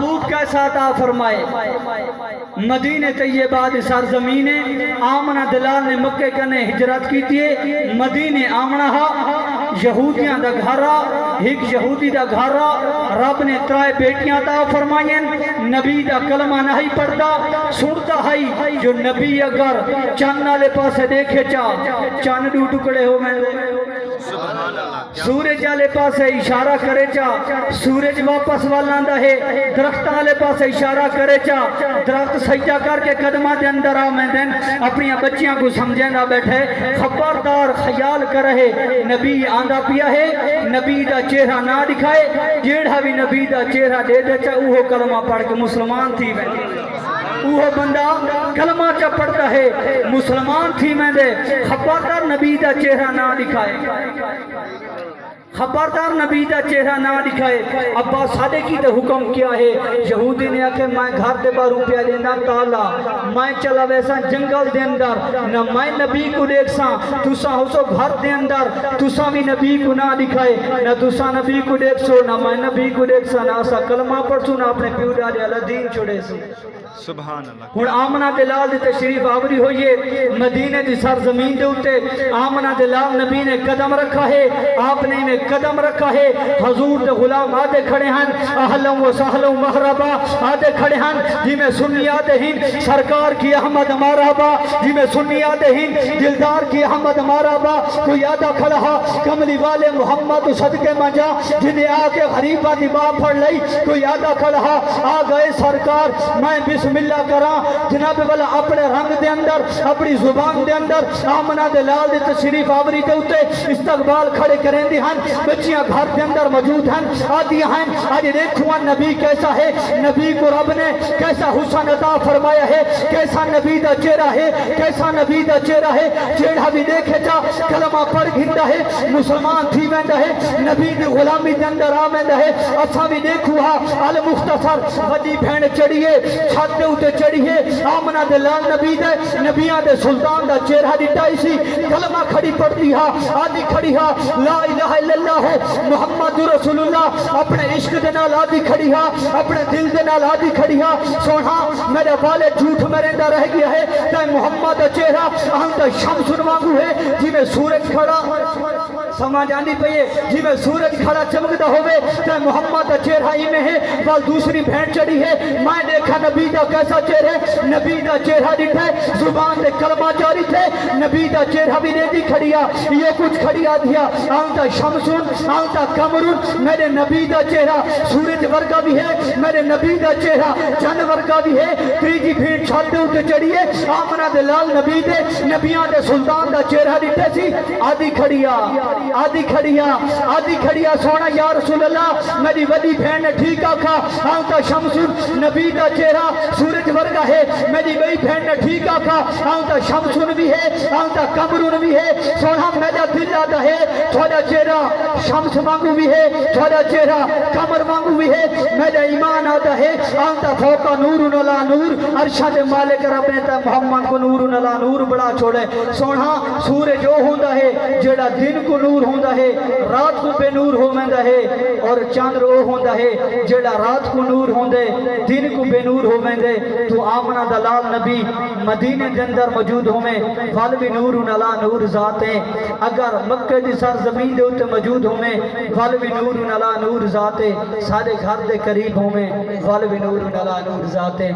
محبوب کیسا عطا فرمائے مدینہ طیبہ دی سرزمین آمنہ دلال نے مکہ کنے ہجرت کی تھی مدینہ آمنہ یہودیاں دا گھرا ایک یہودی دا گھرا رب نے ترائے بیٹیاں عطا فرمائیں نبی دا کلمہ نہیں پڑھتا سنتا ہے جو نبی اگر چاند والے پاسے دیکھے چاند دو ٹکڑے ہو گئے سورج والے پاسے اشارہ کرے سورج واپس والا ہے درخت والے پاسے اشارہ کرے درخت سجدہ کر کے قدمہ دے اندر آمدن اپنی بچیاں کو سمجھے نہ بیٹھے خبردار خیال کر رہے نبی آندہ پیا ہے نبی دا چہرہ نہ دکھائے جیڑا بھی نبی دا چہرہ دے دے وہ کلمہ پڑھ کے مسلمان تھی میں وہ بندہ کلمہ چا پڑھتا ہے مسلمان تھی میں دے خبردار نبی دا چہرہ نہ دکھائے خبردار نبی دا چہرہ نہ دکھائے ابا سادے کی تے حکم کیا ہے یہودی نے آکے میں گھر دے با روپیہ دینا تالا میں چلا ویسا جنگل دے اندر نہ میں نبی کو دیکھ سا تُسا ہو سو گھر دے اندر تُسا بھی نبی کو نہ دکھائے نہ تُسا نبی کو دیکھ سو نہ میں نبی کو دیکھ سا نہ سا کلمہ پڑھ سو نہ اپنے پیو ڈالے اللہ دین چھوڑے سو سبحان اللہ ہن آمنہ دلال دی تشریف آوری ہوئیے مدینہ دی سرزمین دے ہوتے آمنہ دلال نبی نے قدم رکھا ہے آپ نے میں قدم رکھا ہے حضور دے غلام آدھے کھڑے ہیں اہلم و سہلم محربا آدھے کھڑے ہیں جی میں سنی آدھے ہیں سرکار کی احمد مرحبا جی میں سنی آدھے ہیں دلدار کی احمد مرحبا کوئی آدھا کھڑا کملی والے محمد صدقے مجا جنہیں آکے غریبہ دی باپ پڑھ لئی کوئی آدھا کھڑا آ گئے سرکار میں بسم اللہ کرا جناب والا اپنے رنگ دے اندر اپنی زبان دے اندر آمنہ دلال دے تشریف آوری دے ہوتے استقبال کھڑے کریں دی ہیں بچیاں گھر دے اندر موجود ہیں آدھی ہیں آج دیکھو نبی کیسا ہے نبی کو رب نے کیسا حسن عطا فرمایا ہے کیسا نبی دا چہرہ ہے کیسا نبی دا چہرہ ہے جیڑا بھی دیکھے جا کلمہ پڑھ گھندا ہے مسلمان تھی ویندا ہے نبی دی غلامی دے اندر آ ویندا ہے اساں بھی دیکھو المختصر وڈی بہن چڑھیے چھت دے اوتے چڑھیے آمنہ دلال نبی دے نبیاں دے سلطان دا چہرہ ڈٹائی سی کلمہ کھڑی پڑھتی ہا آدھی کھڑی ہا لا الہ الا اللہ محمد رسول اللہ اپنے عشق دے نال آدھی کھڑی ہا اپنے دل دے نال آدھی کھڑی ہا سونا میرے والے جھوٹ میرے اندر رہ گیا ہے تے محمد دا چہرہ اہم شمس وانگو ہے جی میں سورج کھڑا سمجھ آندی پئیے جی میں سورج کھڑا چمکدا ہوے تے محمد دا چہرہ ہی میں ہے وال دوسری بہن چڑھی ہے میں دیکھا نبی دا کیسا چہرہ نبی دا چہرہ ڈٹھے زبان دے کلمہ جاری تھے نبی دا چہرہ بھی نہیں دی کھڑیا یہ کچھ کھڑیا دیا آنتا شمسون آنتا کمرون میرے نبی دا چہرہ سورج ورگا بھی ہے میرے نبی دا چہرہ چند ورگا بھی ہے تریجی بھیڑ چھاتے ہوتے چڑھیے آمنہ دلال نبی دے نبیان دے سلطان دا چہرہ ڈٹھے سی آدھی کھڑیا سونا یا رسول اللہ میری وڈی بہن نے ٹھیک آکھا آنتا شمسون نبی دا چہرہ سورج ورگا ہے میری بڑی بہن نے ٹھیک آکھا آنتا شمسون بھی ہے آنتا کمرون بھی ہے سونا میرا دل آتا ہے تھوڑا چہرہ شمس مانگو بھی ہے تھوڑا چہرہ کمر مانگو بھی ہے میرا ایمان آتا ہے آنتا فوقا نور نلا نور ارشاد مالک رب نے تا محمد کو نور نلا نور بڑا چھوڑے سونا سورج وہ ہوندہ ہے جڑا دن کو نور ہوندہ ہے رات کو بے نور ہوندہ ہے اور چاند وہ ہوندہ ہے جڑا رات کو نور ہوندے دن کو بے نور ہوندے تو آمنہ دلال نبی مدینہ کے اندر موجود ہوئے فال بھی نور نلا نور ذاتیں اگر مکہ دی سرزمین دے ہوتے موجود ہوئے فال بھی نور نلا نور ذاتیں سارے گھر دے قریب ہوئے فال بھی نور نلا نور ذاتیں